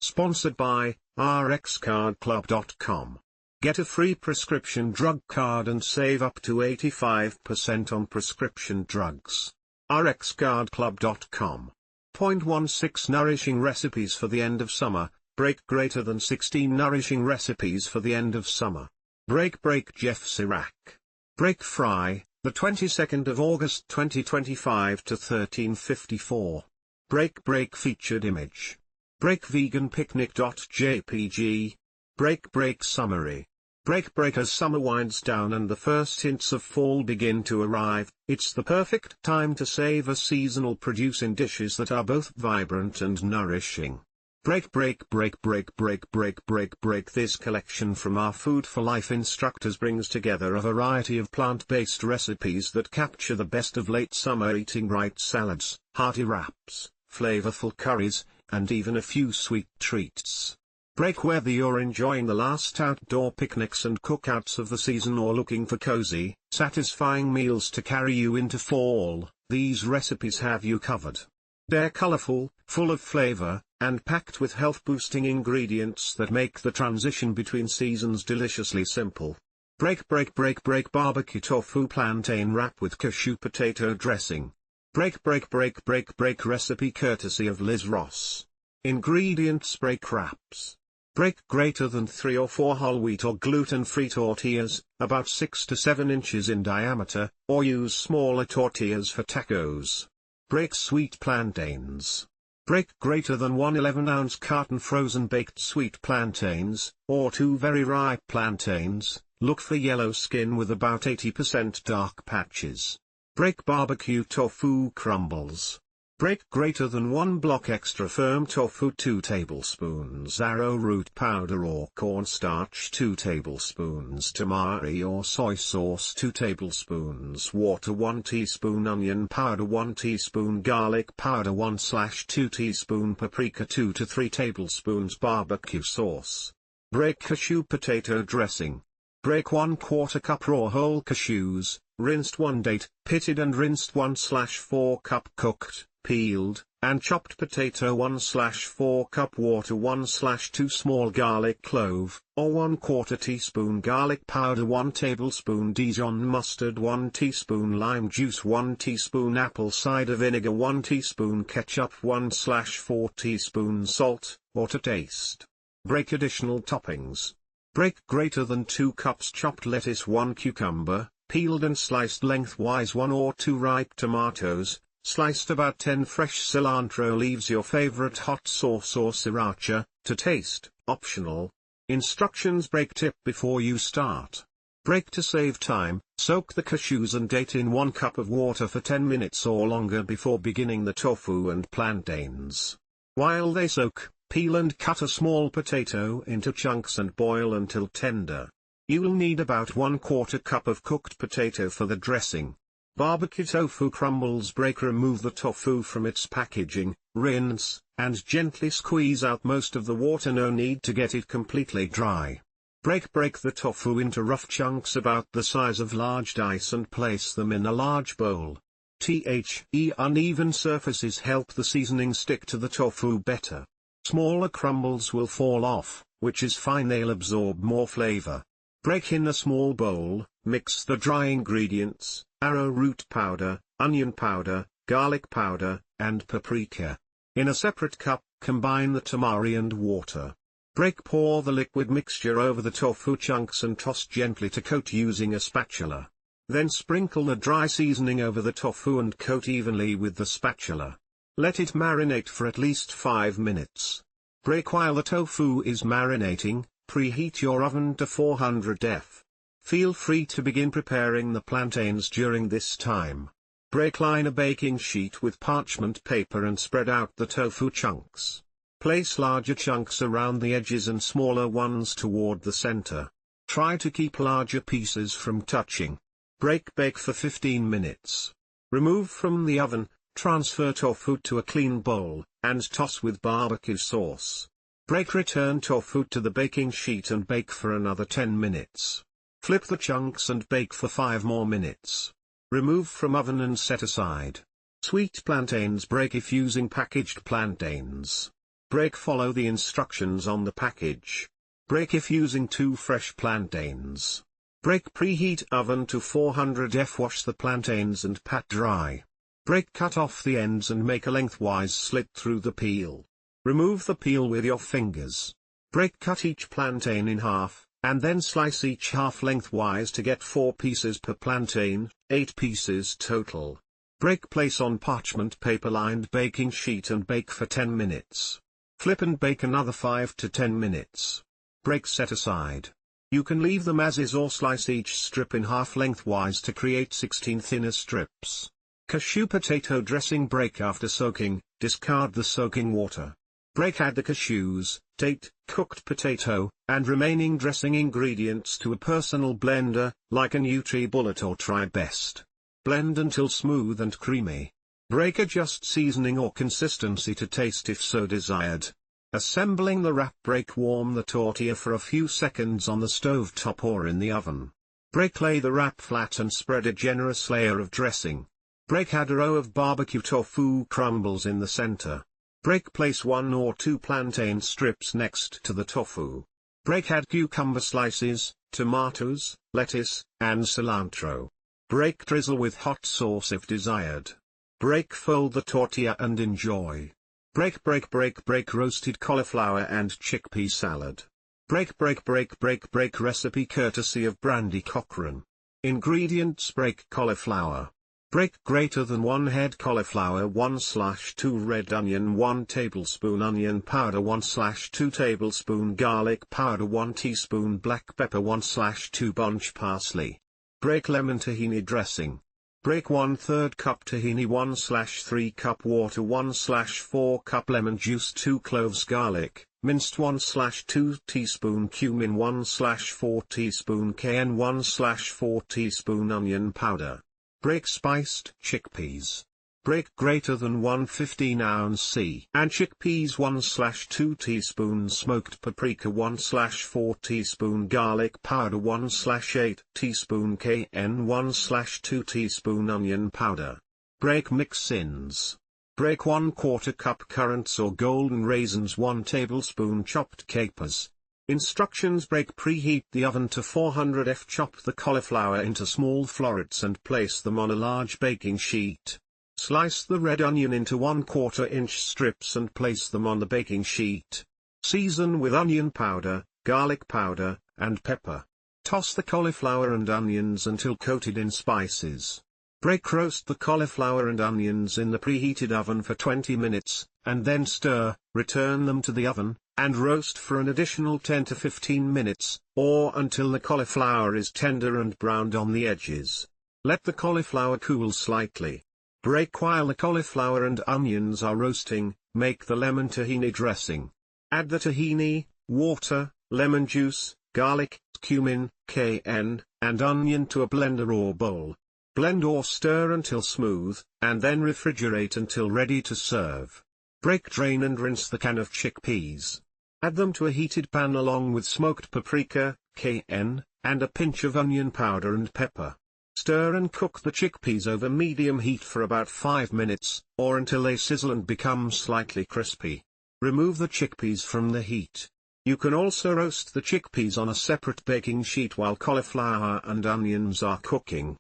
Sponsored by rxcardclub.com. Get a free prescription drug card and save up to 85% on prescription drugs. rxcardclub.com. Point 16 Nourishing Recipes for the End of Summer. Break greater than 16 nourishing recipes for the end of summer. Break Jeff Surak. Break Fry, the 22nd of August 2025 to 13:54. Break featured image. Break vegan-picnic.jpg. Break summary. Break as summer winds down and the first hints of fall begin to arrive, it's the perfect time to savor seasonal produce in dishes that are both vibrant and nourishing. Break. This collection from our Food for Life instructors brings together a variety of plant-based recipes that capture the best of late summer eating bright salads, hearty wraps, flavorful curries, and even a few sweet treats. Break whether you're enjoying the last outdoor picnics and cookouts of the season or looking for cozy, satisfying meals to carry you into fall, these recipes have you covered. They're colorful, full of flavor, and packed with health-boosting ingredients that make the transition between seasons deliciously simple. Break BBQ Tofu Plantain Wrap with Cashew-Potato Dressing. Break recipe courtesy of Liz Ross. Ingredients: break wraps. Break greater than 3 or 4 whole wheat or gluten-free tortillas, about 6 to 7 inches in diameter, or use smaller tortillas for tacos. Break sweet plantains. Break greater than 1 11-ounce carton frozen baked sweet plantains, or 2 very ripe plantains. Look for yellow skin with about 80% dark patches. Break BBQ Tofu Crumbles. Break greater than 1 block extra firm tofu, 2 tablespoons arrowroot powder or cornstarch, 2 tablespoons tamari or soy sauce, 2 tablespoons water, 1 teaspoon onion powder, 1 teaspoon garlic powder, 1/2 teaspoon paprika, 2 to 3 tablespoons barbecue sauce. Break Cashew-Potato Dressing. Break 1/4 cup raw whole cashews, rinsed 1 date, pitted and rinsed 1/4 cup cooked, peeled, and chopped potato, 1/4 cup water, 1/2 small garlic clove, or 1/4 teaspoon garlic powder, 1 tablespoon Dijon mustard, 1 teaspoon lime juice, 1 teaspoon apple cider vinegar, 1 teaspoon ketchup, 1/4 teaspoon salt, or to taste. Break additional toppings. Break greater than 2 cups chopped lettuce, 1 cucumber, peeled and sliced lengthwise, 1 or 2 ripe tomatoes, sliced about 10 fresh cilantro leaves, your favorite hot sauce or sriracha, to taste, optional. Instructions: break tip before you start. Break to save time, soak the cashews and date in 1 cup of water for 10 minutes or longer before beginning the tofu and plantains. While they soak, peel and cut a small potato into chunks and boil until tender. You'll need about 1/4 cup of cooked potato for the dressing. BBQ Tofu Crumbles. Break. Remove the tofu from its packaging, rinse, and gently squeeze out most of the water, no need to get it completely dry. Break the tofu into rough chunks about the size of large dice and place them in a large bowl. Uneven surfaces help the seasoning stick to the tofu better. Smaller crumbles will fall off, which is fine, they'll absorb more flavor. Break. In a small bowl, mix the dry ingredients, arrowroot powder, onion powder, garlic powder, and paprika. In a separate cup, combine the tamari and water. Break. Pour the liquid mixture over the tofu chunks and toss gently to coat using a spatula. Then sprinkle the dry seasoning over the tofu and coat evenly with the spatula. Let it marinate for at least 5 minutes. Break. While the tofu is marinating, preheat your oven to 400 F. Feel free to begin preparing the plantains during this time. Break. Line a baking sheet with parchment paper and spread out the tofu chunks. Place larger chunks around the edges and smaller ones toward the center. Try to keep larger pieces from touching. Break. Bake for 15 minutes. Remove from the oven, transfer tofu to a clean bowl, and toss with barbecue sauce. Break. Return tofu to the baking sheet and bake for another 10 minutes. Flip the chunks and bake for 5 more minutes. Remove from oven and set aside. Sweet plantains. Break if using packaged plantains. Break follow the instructions on the package. Break if using 2 fresh plantains. Break preheat oven to 400 F. Wash the plantains and pat dry. Break cut off the ends and make a lengthwise slit through the peel. Remove the peel with your fingers. Break cut each plantain in half, and then slice each half lengthwise to get 4 pieces per plantain, 8 pieces total. Break place on parchment-paper-lined baking sheet and bake for 10 minutes. Flip and bake another 5 to 10 minutes. Break set aside. You can leave them as is or slice each strip in half lengthwise to create 16 thinner strips. Cashew-potato dressing. Break after soaking, discard the soaking water. Break add the cashews, date, cooked potato, and remaining dressing ingredients to a personal blender, like a Nutri-Bullet or Try Best. Blend until smooth and creamy. Break adjust seasoning or consistency to taste if so desired. Assembling the wrap. Break warm the tortilla for a few seconds on the stove top or in the oven. Break lay the wrap flat and spread a generous layer of dressing. Break add a row of BBQ Tofu Crumbles in the center. Break place 1 or 2 plantain strips next to the tofu. Break add cucumber slices, tomatoes, lettuce, and cilantro. Break drizzle with hot sauce if desired. Break fold the tortilla and enjoy. Break roasted cauliflower and chickpea salad. Break recipe courtesy of Brandy Cochrane. Ingredients. Break cauliflower. Break greater than 1 head cauliflower, 1/2 red onion, 1 tablespoon onion powder, 1/2 tablespoon garlic powder, 1 teaspoon black pepper, 1/2 bunch parsley. Break lemon tahini dressing. Break 1/3 cup tahini, 1/3 cup water, 1/4 cup lemon juice, 2 cloves garlic, minced 1/2 teaspoon cumin, 1/4 teaspoon cayenne, 1/4 teaspoon onion powder. Break spiced chickpeas. Break greater than 1/15 ounce C and chickpeas, 1/2 teaspoon smoked paprika, 1/4 teaspoon garlic powder, 1/8 teaspoon cayenne, 1/2 teaspoon onion powder. Break mix-ins. Break 1/4 cup currants or golden raisins, 1 tablespoon chopped capers. Instructions. Break preheat the oven to 400 F. Chop the cauliflower into small florets and place them on a large baking sheet. Slice the red onion into 1/4 inch strips and place them on the baking sheet. Season with onion powder, garlic powder, and pepper. Toss the cauliflower and onions until coated in spices. Break roast the cauliflower and onions in the preheated oven for 20 minutes, and then stir, return them to the oven, and roast for an additional 10 to 15 minutes, or until the cauliflower is tender and browned on the edges. Let the cauliflower cool slightly. Break while the cauliflower and onions are roasting. Make the lemon tahini dressing. Add the tahini, water, lemon juice, garlic, cumin, cayenne, and onion to a blender or bowl. Blend or stir until smooth, and then refrigerate until ready to serve. Break, drain and rinse the can of chickpeas. Add them to a heated pan along with smoked paprika, cayenne, and a pinch of onion powder and pepper. Stir and cook the chickpeas over medium heat for about 5 minutes, or until they sizzle and become slightly crispy. Remove the chickpeas from the heat. You can also roast the chickpeas on a separate baking sheet while cauliflower and onions are cooking.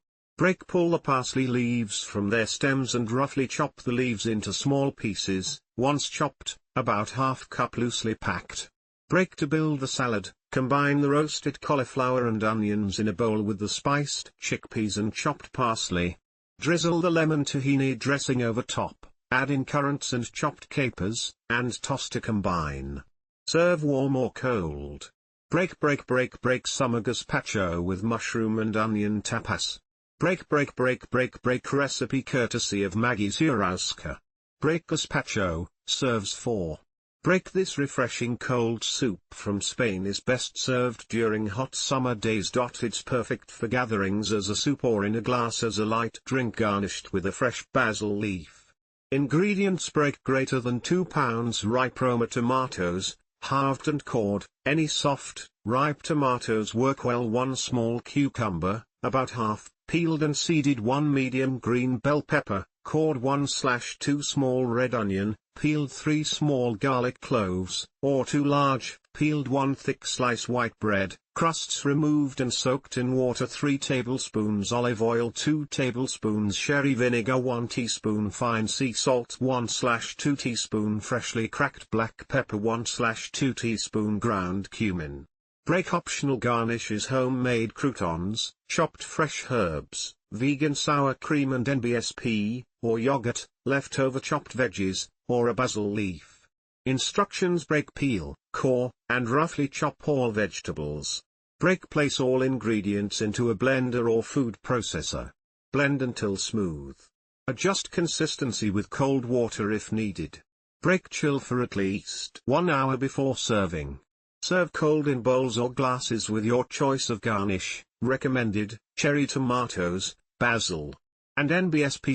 Pull the parsley leaves from their stems and roughly chop the leaves into small pieces. Once chopped, about ½ cup loosely packed. To build the salad, combine the roasted cauliflower and onions in a bowl with the spiced chickpeas and chopped parsley. Drizzle the lemon tahini dressing over top, add in currants and chopped capers, and toss to combine. Serve warm or cold. Break summer gazpacho with mushroom and onion tapas. Break recipe courtesy of Maggie Zurowska. Break gazpacho, serves 4. This refreshing cold soup from Spain is best served during hot summer days. It's perfect for gatherings as a soup or in a glass as a light drink garnished with a fresh basil leaf. Ingredients. Greater than 2 pounds ripe Roma tomatoes, halved and cored. Any soft, ripe tomatoes work well. 1 small cucumber, about half, peeled and seeded. 1 medium green bell pepper, cored 1/2 small red onion, peeled 3 small garlic cloves, or 2 large, peeled 1 thick slice white bread, crusts removed and soaked in water 3 tablespoons olive oil 2 tablespoons sherry vinegar 1 teaspoon fine sea salt 1/2 teaspoon freshly cracked black pepper 1/2 teaspoon ground cumin. Break optional garnishes homemade croutons, chopped fresh herbs, vegan sour cream and NBSP, or yogurt, leftover chopped veggies, or a basil leaf. Instructions: break, peel, core, and roughly chop all vegetables. Break, place all ingredients into a blender or food processor. Blend until smooth. Adjust consistency with cold water if needed. Break, chill for at least 1 hour before serving. Serve cold in bowls or glasses with your choice of garnish, recommended, cherry tomatoes, basil, and NBSP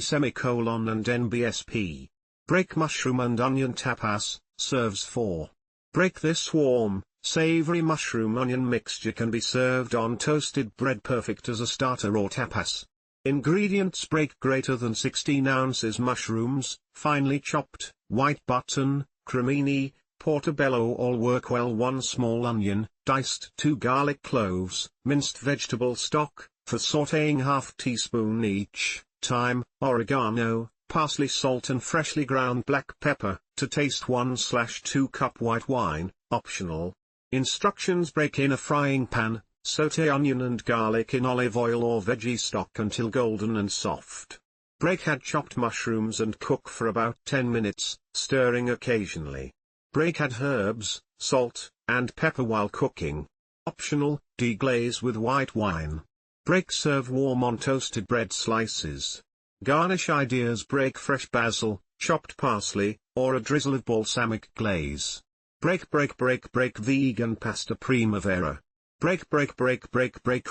and NBSP. Break, mushroom and onion tapas, serves 4. Break, this warm, savory mushroom onion mixture can be served on toasted bread, perfect as a starter or tapas. Ingredients: break, greater than 16 ounces mushrooms, finely chopped, white button, cremini, portobello all work well 1 small onion, diced 2 garlic cloves, minced vegetable stock, for sautéing 1/2 teaspoon each, thyme, oregano, parsley, salt and freshly ground black pepper, to taste 1/2 cup white wine, optional. Instructions: break, in a frying pan, sauté onion and garlic in olive oil or veggie stock until golden and soft. Break, add chopped mushrooms and cook for about 10 minutes, stirring occasionally. Break, add herbs, salt, and pepper while cooking. Optional, deglaze with white wine. Break, serve warm on toasted bread slices. Garnish ideas: break, fresh basil, chopped parsley, or a drizzle of balsamic glaze. Break, vegan pasta primavera. Break,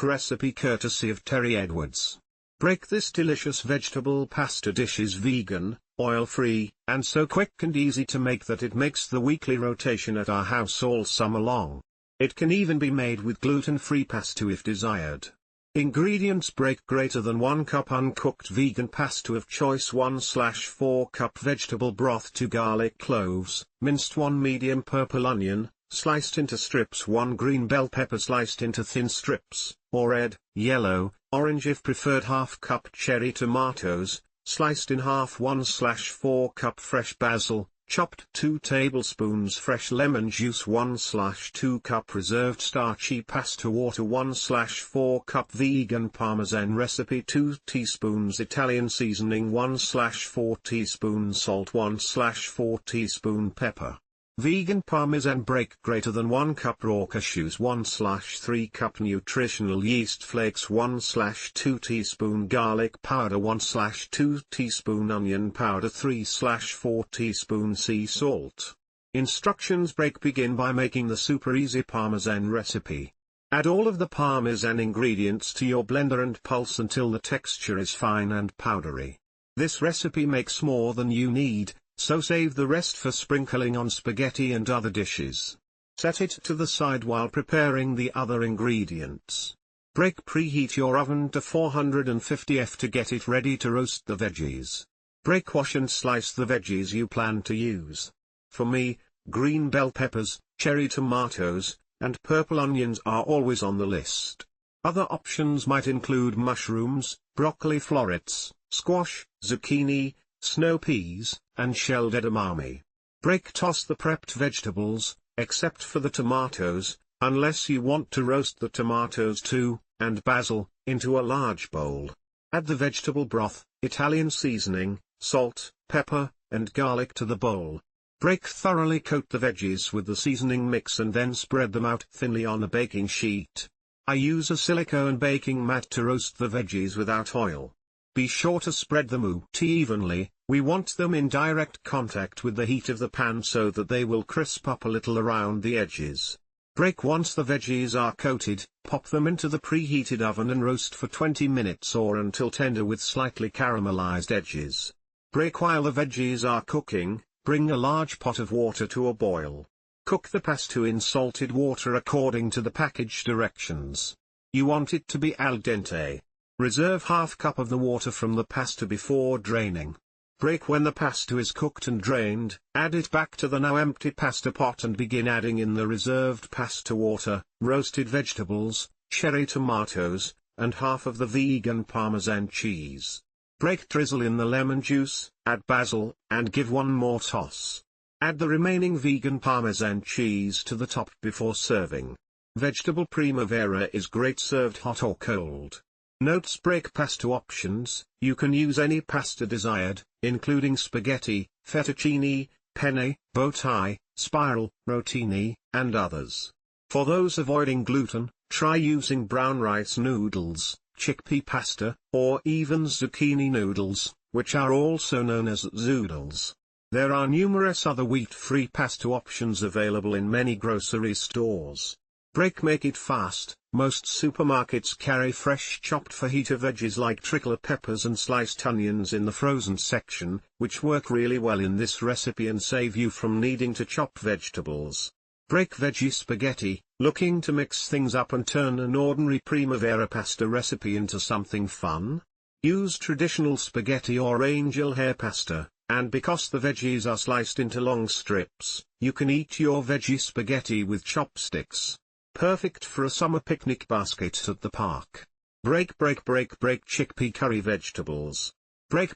recipe courtesy of Terry Edwards. Break, this delicious vegetable pasta dish is vegan, oil-free, and so quick and easy to make that it makes the weekly rotation at our house all summer long. It can even be made with gluten-free pasta if desired. Ingredients: break, greater than 1 cup uncooked vegan pasta of choice 1/4 cup vegetable broth 2 garlic cloves, minced 1 medium purple onion, sliced into strips 1 green bell pepper sliced into thin strips, or red, yellow, orange if preferred 1/2 cup cherry tomatoes, sliced in half 1/4 cup fresh basil, chopped 2 tablespoons fresh lemon juice 1/2 cup preserved starchy pasta water 1/4 cup vegan parmesan recipe 2 teaspoons Italian seasoning 1/4 teaspoon salt 1/4 teaspoon pepper. Vegan parmesan. Break, greater than 1 cup raw cashews 1/3 cup nutritional yeast flakes 1/2 teaspoon garlic powder 1/2 teaspoon onion powder 3/4 teaspoon sea salt. Instructions: break, begin by making the super easy parmesan recipe. Add all of the parmesan ingredients to your blender and pulse until the texture is fine and powdery. This recipe makes more than you need, so save the rest for sprinkling on spaghetti and other dishes. Set it to the side while preparing the other ingredients. Break, preheat your oven to 450 F to get it ready to roast the veggies. Break, wash and slice the veggies you plan to use. For me, green bell peppers, cherry tomatoes, and purple onions are always on the list. Other options might include mushrooms, broccoli florets, squash, zucchini, snow peas, and shelled edamame. Break, toss the prepped vegetables, except for the tomatoes, unless you want to roast the tomatoes too, and basil, into a large bowl. Add the vegetable broth, Italian seasoning, salt, pepper, and garlic to the bowl. Break, thoroughly coat the veggies with the seasoning mix and then spread them out thinly on a baking sheet. I use a silicone baking mat to roast the veggies without oil. Be sure to spread them out evenly. We want them in direct contact with the heat of the pan so that they will crisp up a little around the edges. Break, once the veggies are coated, pop them into the preheated oven and roast for 20 minutes or until tender with slightly caramelized edges. Break, while the veggies are cooking, bring a large pot of water to a boil. Cook the pasta in salted water according to the package directions. You want it to be al dente. Reserve 1/2 cup of the water from the pasta before draining. Break when the pasta is cooked and drained, add it back to the now empty pasta pot and begin adding in the reserved pasta water, roasted vegetables, cherry tomatoes, and half of the vegan Parmesan cheese. Break, drizzle in the lemon juice, add basil, and give one more toss. Add the remaining vegan Parmesan cheese to the top before serving. Vegetable primavera is great served hot or cold. Notes: break pasta options. You can use any pasta desired, including spaghetti, fettuccine, penne, bow tie, spiral, rotini, and others. For those avoiding gluten, try using brown rice noodles, chickpea pasta, or even zucchini noodles, which are also known as zoodles. There are numerous other wheat-free pasta options available in many grocery stores. Break, make it fast. Most supermarkets carry fresh chopped fajita veggies like tricolour peppers and sliced onions in the frozen section, which work really well in this recipe and save you from needing to chop vegetables. Break veggie spaghetti. Looking to mix things up and turn an ordinary primavera pasta recipe into something fun? Use traditional spaghetti or angel hair pasta, and because the veggies are sliced into long strips, you can eat your veggie spaghetti with chopsticks. Perfect for a summer picnic basket at the park. Break chickpea curry vegetables. Break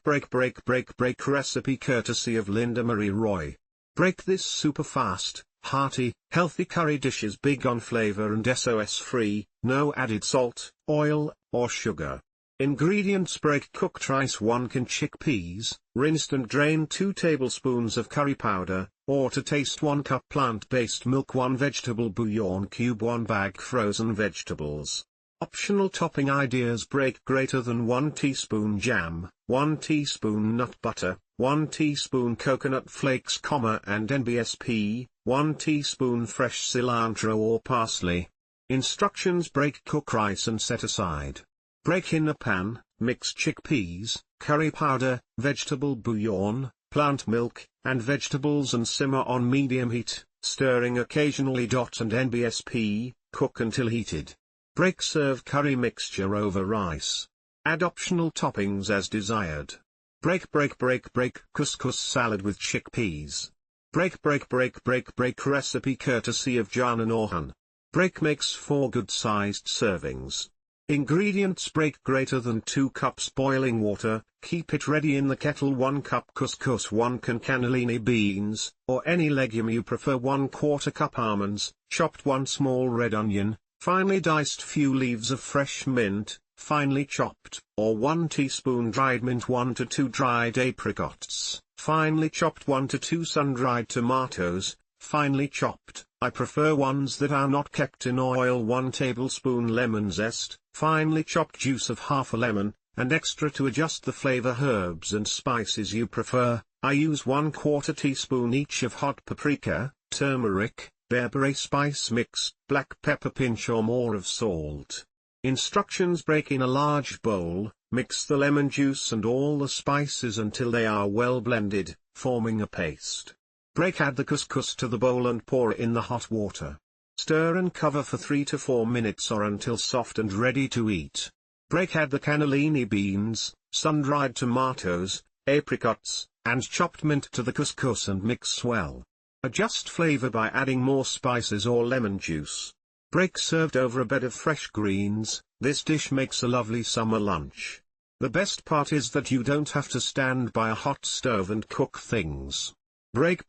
recipe courtesy of Linda Marie Roy. Break this super fast, hearty, healthy curry dish is big on flavor and SOS free, no added salt, oil, or sugar. Ingredients: break cooked rice 1 can, chickpeas, rinsed and drained 2 tablespoons of curry powder, or to taste 1 cup plant-based milk, 1 vegetable bouillon cube, 1 bag frozen vegetables. Optional topping ideas: break greater than 1 teaspoon jam, 1 teaspoon nut butter, 1 teaspoon coconut flakes, and NBSP, 1 teaspoon fresh cilantro or parsley. Instructions: break, cook rice and set aside. Break in a pan, mix chickpeas, curry powder, vegetable bouillon, plant milk, and vegetables and simmer on medium heat, stirring occasionally. And NBSP, cook until heated. Break, serve curry mixture over rice. Add optional toppings as desired. Break couscous salad with chickpeas. Break recipe courtesy of Jan and Orhan. Break makes 4 good-sized servings. Ingredients: break greater than 2 cups boiling water, keep it ready in the kettle. 1 cup couscous, 1 can cannellini beans, or any legume you prefer, 1/4 cup almonds, chopped 1 small red onion, finely diced few leaves of fresh mint, finely chopped, or 1 teaspoon dried mint, 1 to 2 dried apricots, finely chopped, 1 to 2 sun-dried tomatoes, finely chopped. I prefer ones that are not kept in oil. 1 tablespoon lemon zest, finely chopped juice of half a lemon, and extra to adjust the flavor herbs and spices you prefer. I use 1/4 teaspoon each of hot paprika, turmeric, bearberry spice mix, black pepper pinch or more of salt. Instructions: break in a large bowl, mix the lemon juice and all the spices until they are well blended, forming a paste. Break, add the couscous to the bowl and pour in the hot water. Stir and cover for 3 to 4 minutes or until soft and ready to eat. Break, add the cannellini beans, sun-dried tomatoes, apricots, and chopped mint to the couscous and mix well. Adjust flavor by adding more spices or lemon juice. Break, served over a bed of fresh greens. This dish makes a lovely summer lunch. The best part is that you don't have to stand by a hot stove and cook things. Break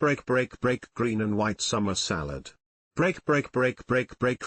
green and white summer salad. Break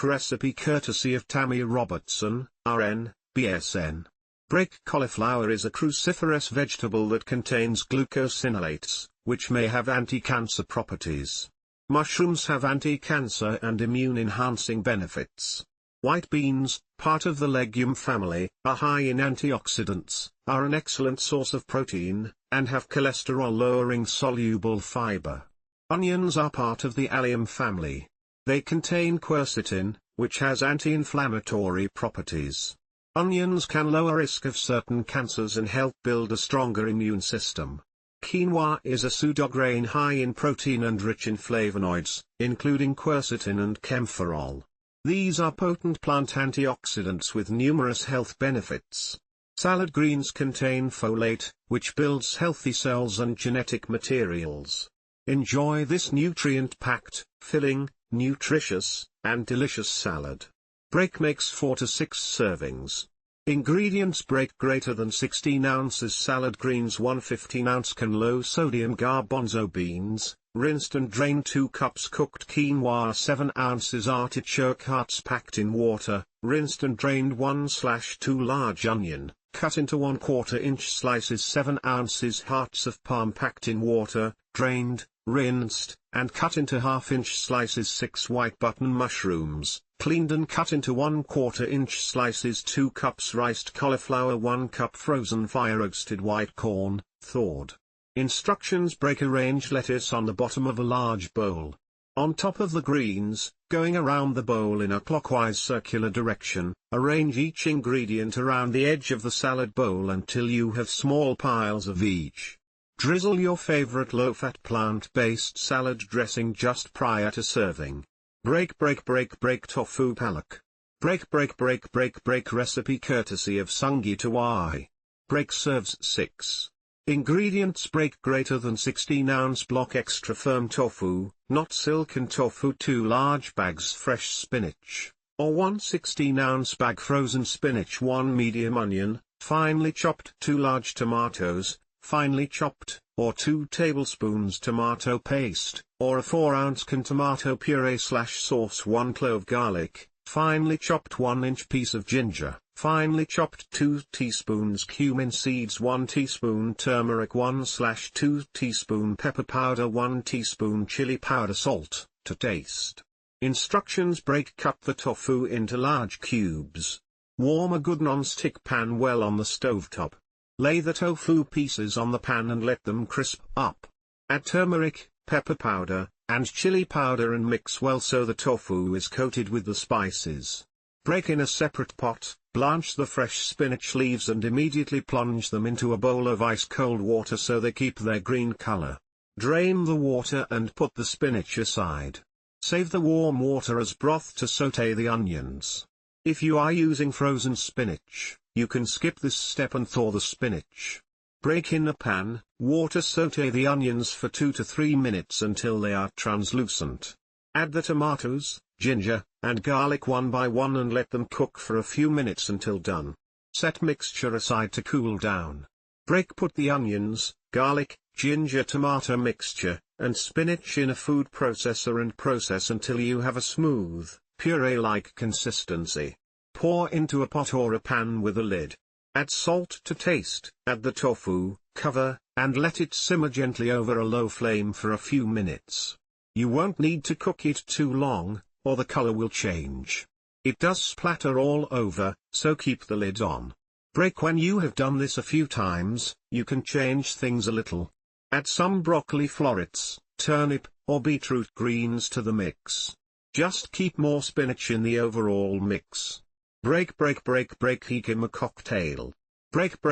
recipe courtesy of Tammy Robertson, RN, BSN. Break cauliflower is a cruciferous vegetable that contains glucosinolates, which may have anti-cancer properties. Mushrooms have anti-cancer and immune-enhancing benefits. White beans, part of the legume family, are high in antioxidants, are an excellent source of protein, and have cholesterol-lowering soluble fiber. Onions are part of the allium family. They contain quercetin, which has anti-inflammatory properties. Onions can lower risk of certain cancers and help build a stronger immune system. Quinoa is a pseudograin high in protein and rich in flavonoids, including quercetin and kaempferol. These are potent plant antioxidants with numerous health benefits. Salad greens contain folate, which builds healthy cells and genetic materials. Enjoy this nutrient-packed, filling, nutritious, and delicious salad. Break makes 4 to 6 servings. Ingredients: break greater than 16 ounces salad greens, 1 15-ounce can low-sodium garbanzo beans, rinsed and drained, 2 cups cooked quinoa, 7 ounces artichoke hearts packed in water, rinsed and drained, 1/2 large onion, cut into 1/4-inch slices, 7 ounces hearts of parm packed in water, drained, rinsed, and cut into 1/2-inch slices, 6 white button mushrooms, cleaned and cut into 1/4-inch slices, 2 cups riced cauliflower, 1 cup frozen fire-roasted white corn, thawed. Instructions: break arrange lettuce on the bottom of a large bowl. On top of the greens, going around the bowl in a clockwise circular direction, arrange each ingredient around the edge of the salad bowl until you have small piles of each. Drizzle your favorite low-fat plant-based salad dressing just prior to serving. Break tofu palak. Break recipe courtesy of Sungi Tawai. Break serves 6. Ingredients: break greater than 16-ounce block extra firm tofu, not silken tofu, 2 large bags fresh spinach, or 1 16-ounce bag frozen spinach, 1 medium onion, finely chopped, 2 large tomatoes, finely chopped, or 2 tablespoons tomato paste, or a 4-ounce can tomato puree/sauce, 1 clove garlic, finely chopped, 1-inch piece of ginger, finely chopped, 2 teaspoons cumin seeds, 1 teaspoon turmeric, 1/2 teaspoon pepper powder, 1 teaspoon chili powder, salt to taste. Instructions: break cut the tofu into large cubes. Warm a good non-stick pan well on the stovetop. Lay the tofu pieces on the pan and let them crisp up. Add turmeric, pepper powder, and chili powder and mix well so the tofu is coated with the spices. Break in a separate pot, blanch the fresh spinach leaves and immediately plunge them into a bowl of ice-cold water so they keep their green color. Drain the water and put the spinach aside. Save the warm water as broth to sauté the onions. If you are using frozen spinach, you can skip this step and thaw the spinach. Break in a pan, water, sauté the onions for 2 to 3 minutes until they are translucent. Add the tomatoes, ginger, and garlic one by one and let them cook for a few minutes until done. Set mixture aside to cool down. Put the onions, garlic, ginger, tomato mixture, and spinach in a food processor and process until you have a smooth, puree-like consistency. Pour into a pot or a pan with a lid. Add salt to taste, add the tofu, cover, and let it simmer gently over a low flame for a few minutes. You won't need to cook it too long, or the color will change. It does splatter all over, so keep the lid on. When you have done this a few times, you can change things a little. Add some broccoli florets, turnip, or beetroot greens to the mix. Just keep more spinach in the overall mix. Break jicama cocktail. Break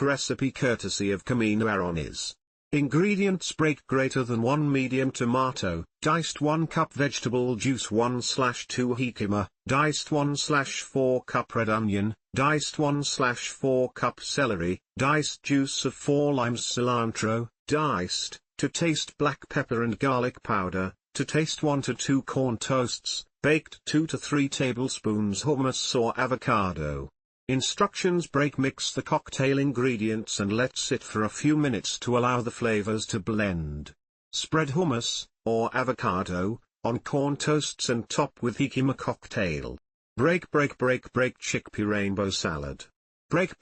recipe courtesy of Camino Aronis. Ingredients: break greater than 1 medium tomato, diced 1 cup vegetable juice, 1/2 jicama, diced 1/4 cup red onion, diced 1/4 cup celery, diced juice of 4 limes, cilantro, diced, to taste black pepper and garlic powder, to taste 1 to 2 corn toasts, baked 2 to 3 tablespoons hummus or avocado. Instructions: mix the cocktail ingredients and let sit for a few minutes to allow the flavors to blend. Spread hummus, or avocado, on corn toasts and top with jicama cocktail. Break chickpea rainbow salad. Break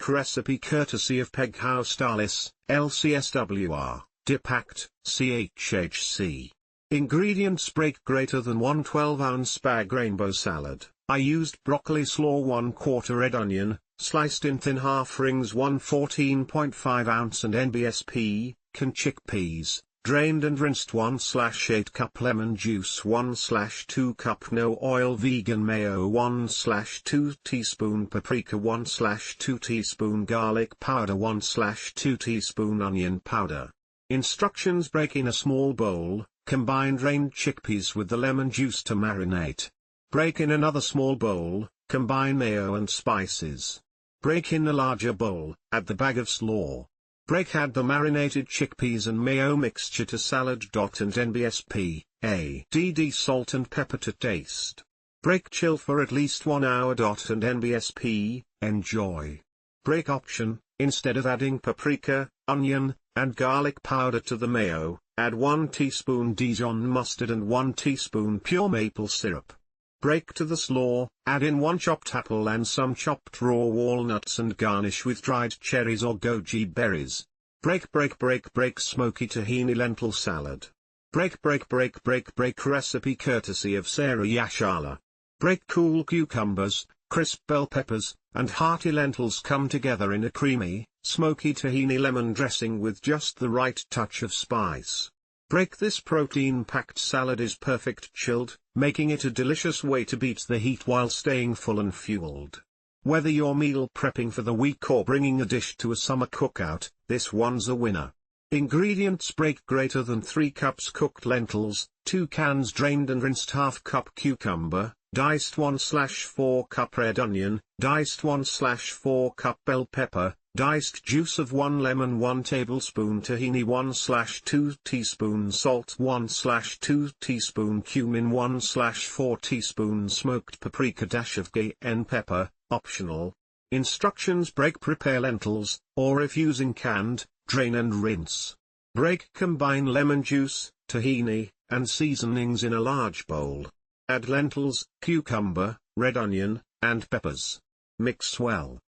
recipe courtesy of Peghouse Dallas, LCSWR, Dipact, CHHC. Ingredients: break greater than 1 12-ounce bag rainbow salad. I used broccoli slaw, 1/4 red onion, sliced in thin half rings, 1 14.5-ounce and NBSP, can chickpeas, drained and rinsed, 1/8 cup lemon juice, 1/2 cup no oil vegan mayo, 1/2 teaspoon paprika, 1/2 teaspoon garlic powder, 1/2 teaspoon onion powder. Instructions: break in a small bowl, combine drained chickpeas with the lemon juice to marinate. Break in another small bowl, combine mayo and spices. Break in a larger bowl, add the bag of slaw. Add the marinated chickpeas and mayo mixture to salad. And NBSP, add salt and pepper to taste. Chill for at least 1 hour. And NBSP, enjoy. Option, instead of adding paprika, onion, and garlic powder to the mayo, add 1 teaspoon Dijon mustard and 1 teaspoon pure maple syrup. To the slaw, add in 1 chopped apple and some chopped raw walnuts and garnish with dried cherries or goji berries. Smoky tahini lentil salad. Recipe courtesy of Sarah Yashala. Cool cucumbers, crisp bell peppers, and hearty lentils come together in a creamy, smoky tahini lemon dressing with just the right touch of spice. This protein-packed salad is perfect chilled, making it a delicious way to beat the heat while staying full and fueled. Whether you're meal prepping for the week or bringing a dish to a summer cookout, this one's a winner. Ingredients: greater than 3 cups cooked lentils, 2 cans drained and rinsed, ½ cup cucumber, diced 1/4 cup red onion, diced 1/4 cup bell pepper, diced juice of 1 lemon, 1 tablespoon tahini, 1/2 teaspoon salt, 1/2 teaspoon cumin, 1/4 teaspoon smoked paprika, dash of cayenne pepper, optional. Instructions: prepare lentils, or if using canned, drain and rinse. Combine lemon juice, tahini, and seasonings in a large bowl. Add lentils, cucumber, red onion, and peppers. Mix well.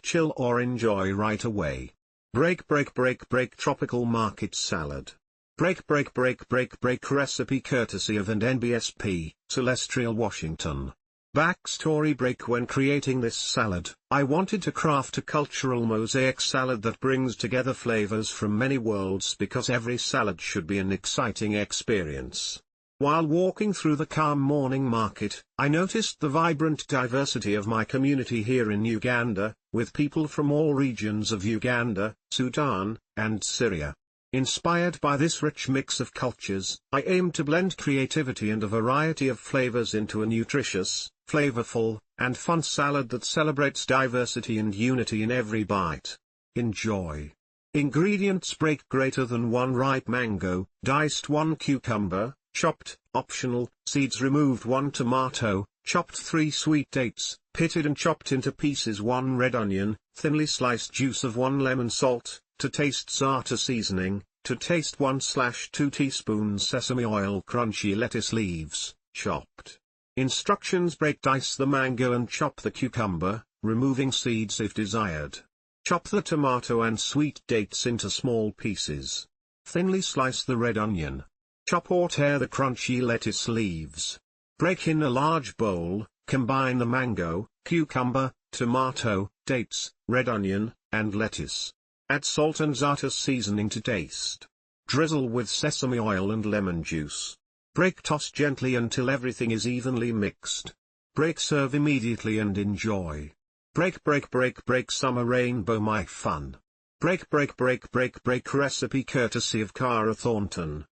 Chill or enjoy right away. Tropical market salad. Recipe courtesy of NBSP, Celestial Washington. Backstory: when creating this salad, I wanted to craft a cultural mosaic salad that brings together flavors from many worlds because every salad should be an exciting experience. While walking through the calm morning market, I noticed the vibrant diversity of my community here in Uganda, with people from all regions of Uganda, Sudan, and Syria. Inspired by this rich mix of cultures, I aim to blend creativity and a variety of flavors into a nutritious, flavorful, and fun salad that celebrates diversity and unity in every bite. Enjoy. Ingredients: greater than 1 ripe mango, diced 1 cucumber, chopped, optional, seeds removed, 1 tomato, chopped 3 sweet dates, pitted and chopped into pieces, 1 red onion, thinly sliced juice of 1 lemon, salt, to taste, za'atar seasoning, to taste, 1/2 teaspoons sesame oil, crunchy lettuce leaves, chopped. Instructions: dice the mango and chop the cucumber, removing seeds if desired. Chop the tomato and sweet dates into small pieces. Thinly slice the red onion. Chop or tear the crunchy lettuce leaves. In a large bowl, combine the mango, cucumber, tomato, dates, red onion, and lettuce. Add salt and za'atar seasoning to taste. Drizzle with sesame oil and lemon juice. Toss gently until everything is evenly mixed. Serve immediately and enjoy. Summer rainbow, my fun. Recipe courtesy of Cara Thornton.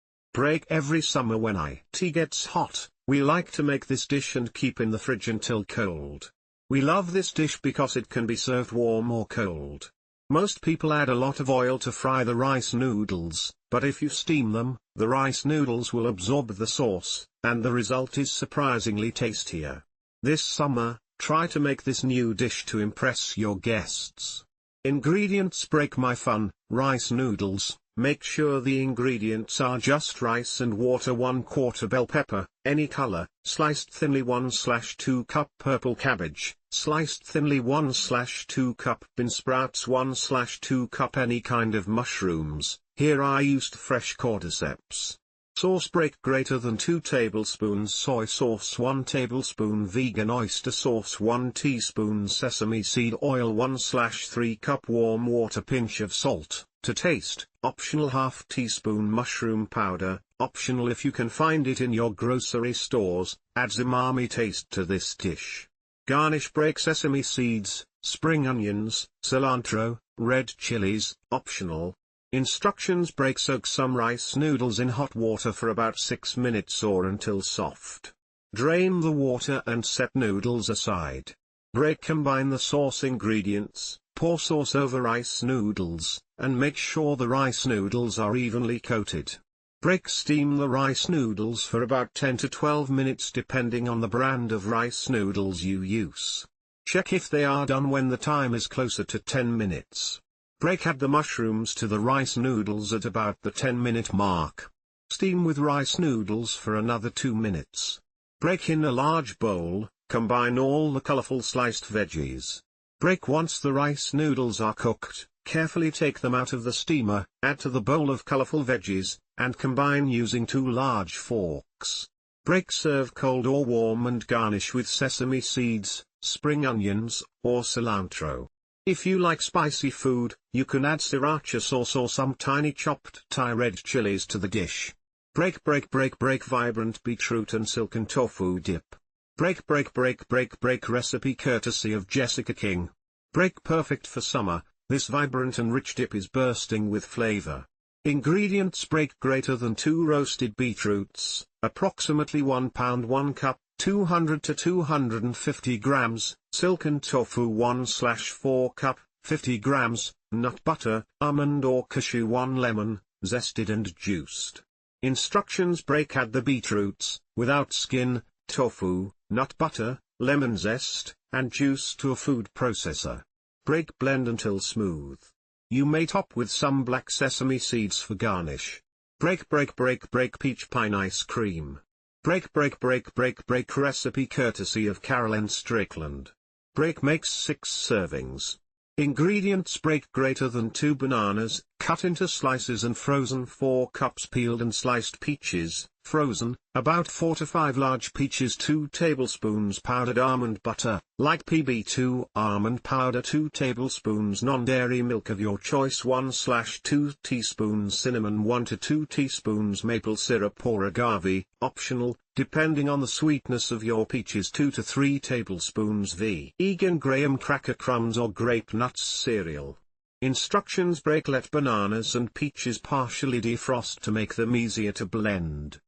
Every summer when tea gets hot, we like to make this dish and keep in the fridge until cold. We love this dish because it can be served warm or cold. Most people add a lot of oil to fry the rice noodles, but if you steam them, the rice noodles will absorb the sauce, and the result is surprisingly tastier. This summer, try to make this new dish to impress your guests. Ingredients: my fun, rice noodles. Make sure the ingredients are just rice and water, 1/4 bell pepper, any color, sliced thinly, 1/2 cup purple cabbage, sliced thinly, 1/2 cup bean sprouts, 1/2 cup any kind of mushrooms. Here I used fresh cordyceps. Sauce: greater than 2 tablespoons soy sauce, 1 tablespoon vegan oyster sauce, 1 teaspoon sesame seed oil, 1/3 cup warm water, pinch of salt. To taste, optional, ½ teaspoon mushroom powder, optional if you can find it in your grocery stores, adds umami taste to this dish. Garnish: sesame seeds, spring onions, cilantro, red chilies, optional. Instructions: soak some rice noodles in hot water for about 6 minutes or until soft. Drain the water and set noodles aside. Combine the sauce ingredients, pour sauce over rice noodles, and make sure the rice noodles are evenly coated. Steam the rice noodles for about 10 to 12 minutes depending on the brand of rice noodles you use. Check if they are done when the time is closer to 10 minutes. Add the mushrooms to the rice noodles at about the 10-minute mark. Steam with rice noodles for another 2 minutes. In a large bowl, combine all the colorful sliced veggies. Once the rice noodles are cooked, carefully take them out of the steamer, add to the bowl of colorful veggies, and combine using 2 large forks. Serve cold or warm and garnish with sesame seeds, spring onions, or cilantro. If you like spicy food, you can add sriracha sauce or some tiny chopped Thai red chilies to the dish. Vibrant beetroot and silken tofu dip. Recipe courtesy of Jessica King. Perfect for summer, this vibrant and rich dip is bursting with flavor. Ingredients: greater than 2 roasted beetroots, approximately 1 pound 1 cup, 200 to 250 grams, silken tofu 1/4 cup, 50 grams, nut butter, almond or cashew 1 lemon, zested and juiced. Instructions: add the beetroots, without skin, tofu, nut butter, lemon zest, and juice to a food processor. Blend until smooth. You may top with some black sesame seeds for garnish. Peach pine ice cream. Recipe courtesy of Carolyn Strickland. Makes 6 servings. Ingredients: greater than 2 bananas, cut into slices and frozen, 4 cups peeled and sliced peaches, frozen, about 4 to 5 large peaches, 2 tablespoons powdered almond butter, light PB2 almond powder, 2 tablespoons non-dairy milk of your choice, 1/2 teaspoons cinnamon, 1 to 2 teaspoons maple syrup or agave, optional, depending on the sweetness of your peaches, 2 to 3 tablespoons vegan graham cracker crumbs or grape nuts cereal. Instructions: let bananas and peaches partially defrost to make them easier to blend.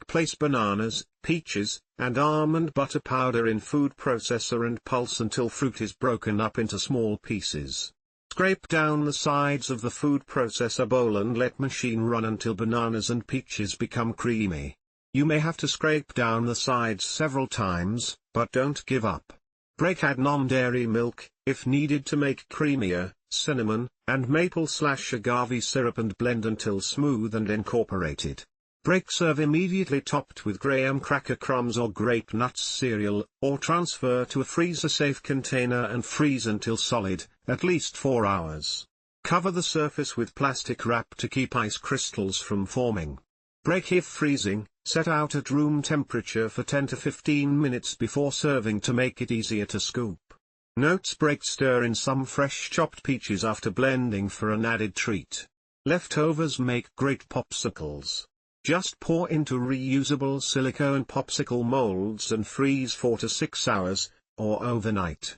Place bananas, peaches, and almond butter powder in food processor and pulse until fruit is broken up into small pieces. Scrape down the sides of the food processor bowl and let machine run until bananas and peaches become creamy. You may have to scrape down the sides several times, but don't give up. Add non-dairy milk, if needed to make creamier, cinnamon, and maple/agave syrup and blend until smooth and incorporated. Serve immediately topped with graham cracker crumbs or grape nuts cereal, or transfer to a freezer-safe container and freeze until solid, at least 4 hours. Cover the surface with plastic wrap to keep ice crystals from forming. If freezing, set out at room temperature for 10 to 15 minutes before serving to make it easier to scoop. Notes: stir in some fresh chopped peaches after blending for an added treat. Leftovers make great popsicles. Just pour into reusable silicone popsicle molds and freeze 4 to 6 hours, or overnight.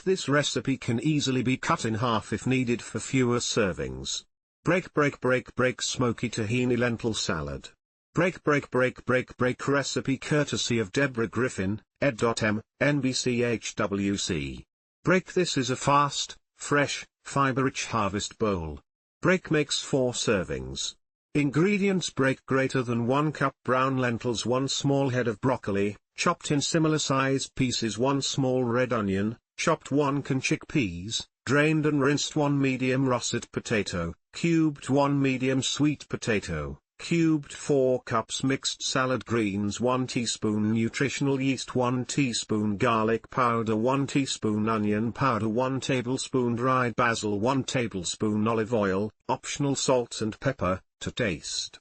This recipe can easily be cut in half if needed for fewer servings. Smoky tahini lentil salad. Recipe courtesy of Deborah Griffin, ed.m, NBCHWC. This is a fast, fresh, fiber-rich harvest bowl. Makes 4 servings. Ingredients: greater than 1 cup brown lentils, 1 small head of broccoli, chopped in similar sized pieces, 1 small red onion, chopped 1 can chickpeas, drained and rinsed 1 medium russet potato, cubed 1 medium sweet potato, cubed 4 cups mixed salad greens, 1 teaspoon nutritional yeast, 1 teaspoon garlic powder, 1 teaspoon onion powder, 1 tablespoon dried basil, 1 tablespoon olive oil, optional salt and pepper, to taste.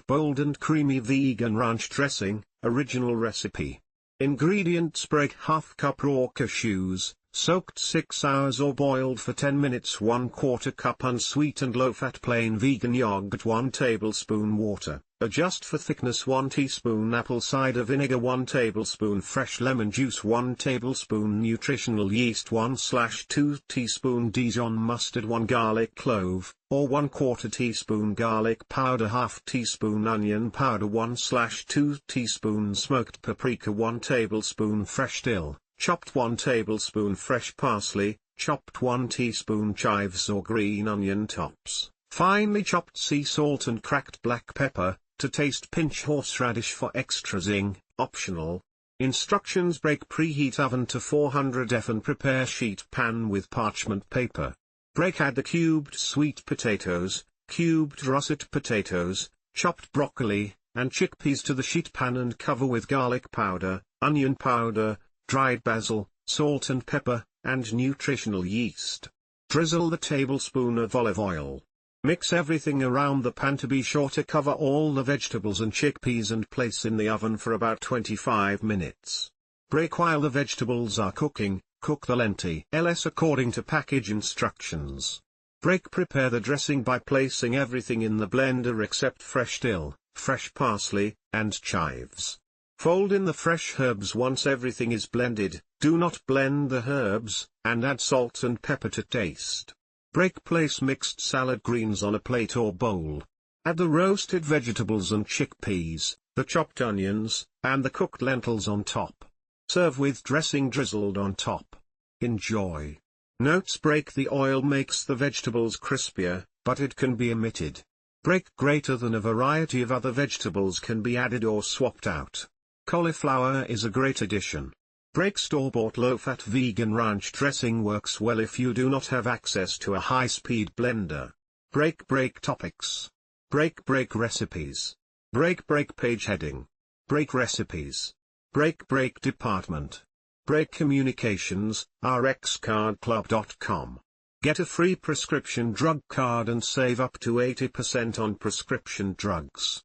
Bold and creamy vegan ranch dressing, original recipe. Ingredients: ½ cup raw cashews, soaked 6 hours or boiled for 10 minutes, 1/4 cup unsweetened low-fat plain vegan yogurt, 1 tablespoon water, adjust for thickness, 1 teaspoon apple cider vinegar, 1 tablespoon fresh lemon juice, 1 tablespoon nutritional yeast, 1/2 teaspoon Dijon mustard, 1 garlic clove, or 1/4 teaspoon garlic powder, ½ teaspoon onion powder, 1/2 teaspoon smoked paprika, 1 tablespoon fresh dill, chopped 1 tablespoon fresh parsley, chopped 1 teaspoon chives or green onion tops, finely chopped sea salt and cracked black pepper, to taste pinch horseradish for extra zing, optional. Instructions: break preheat oven to 400 F and prepare sheet pan with parchment paper. Break add the cubed sweet potatoes, cubed russet potatoes, chopped broccoli, and chickpeas to the sheet pan and cover with garlic powder, onion powder, dried basil, salt and pepper, and nutritional yeast. Drizzle the tablespoon of olive oil. Mix everything around the pan to be sure to cover all the vegetables and chickpeas and place in the oven for about 25 minutes. Break while the vegetables are cooking, cook the lentils according to package instructions. Break prepare the dressing by placing everything in the blender except fresh dill, fresh parsley, and chives. Fold in the fresh herbs once everything is blended, do not blend the herbs, and add salt and pepper to taste. Break place mixed salad greens on a plate or bowl. Add the roasted vegetables and chickpeas, the chopped onions, and the cooked lentils on top. Serve with dressing drizzled on top. Enjoy. Notes: break the oil makes the vegetables crispier, but it can be omitted. Break greater than a variety of other vegetables can be added or swapped out. Cauliflower is a great addition. Break store-bought low-fat vegan ranch dressing works well if you do not have access to a high-speed blender. Break topics. Break recipes. Break page heading. Break recipes. Break department. Break communications, rxcardclub.com. Get a free prescription drug card and save up to 80% on prescription drugs.